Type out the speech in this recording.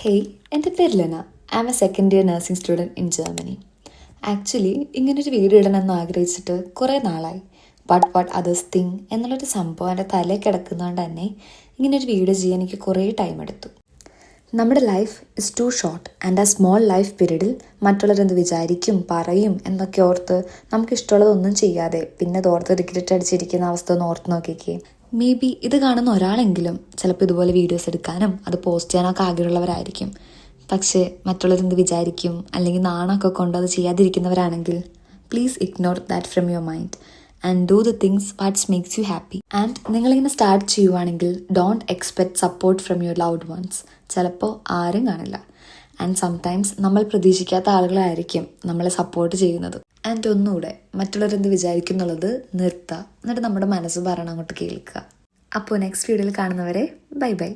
Hey, എൻ്റെ പേര് Lena. I am a second year nursing student in Germany. Actually ഇങ്ങനൊരു video ഇടണമെന്ന് ആഗ്രഹിച്ചിട്ട് കുറേ നാളായി. ബട്ട് വാട്ട് അതേഴ്സ് തിങ്ക് എന്നുള്ളൊരു സംഭവം എൻ്റെ തലയിൽ കിടക്കുന്നതുകൊണ്ട് തന്നെ ഇങ്ങനൊരു വീഡിയോ ചെയ്യാൻ എനിക്ക് കുറേ ടൈം എടുത്തു. നമ്മുടെ life is too short and ആ സ്മോൾ ലൈഫ് പീരീഡിൽ മറ്റുള്ളവരെന്ത് വിചാരിക്കും പറയും എന്നൊക്കെ ഓർത്ത് നമുക്കിഷ്ടമുള്ളതൊന്നും ചെയ്യാതെ പിന്നെ അത് ഓർത്ത് റിഗ്രറ്റ് അടിച്ചിരിക്കുന്ന അവസ്ഥ ഒന്ന് ഓർത്ത് നോക്കിക്കേ. മേ ബി ഇത് കാണുന്ന ഒരാളെങ്കിലും ചിലപ്പോൾ ഇതുപോലെ വീഡിയോസ് എടുക്കാനും അത് പോസ്റ്റ് ചെയ്യാനൊക്കെ ആഗ്രഹമുള്ളവരായിരിക്കും. പക്ഷേ മറ്റുള്ളവരെന്ത് വിചാരിക്കും അല്ലെങ്കിൽ നാണമൊക്കെ കൊണ്ട് അത് ചെയ്യാതിരിക്കുന്നവരാണെങ്കിൽ please ignore that from your mind and do the things what's makes you happy. And നിങ്ങളിങ്ങനെ സ്റ്റാർട്ട് ചെയ്യുവാണെങ്കിൽ don't expect support from your loved ones. ചിലപ്പോൾ ആരും കാണില്ല. ആൻഡ് സംടൈംസ് നമ്മൾ പ്രതീക്ഷിക്കാത്ത ആളുകളായിരിക്കും നമ്മളെ സപ്പോർട്ട് ചെയ്യുന്നത്. ആൻഡ് ഒന്നുകൂടെ മറ്റുള്ളവരെന്ത് വിചാരിക്കും എന്നുള്ളത് നിർത്തുക. എന്നിട്ട് നമ്മുടെ മനസ്സ് പറയണം അങ്ങോട്ട് കേൾക്കുക. അപ്പോൾ നെക്സ്റ്റ് വീഡിയോയിൽ കാണുന്നവരെ ബൈ ബൈ.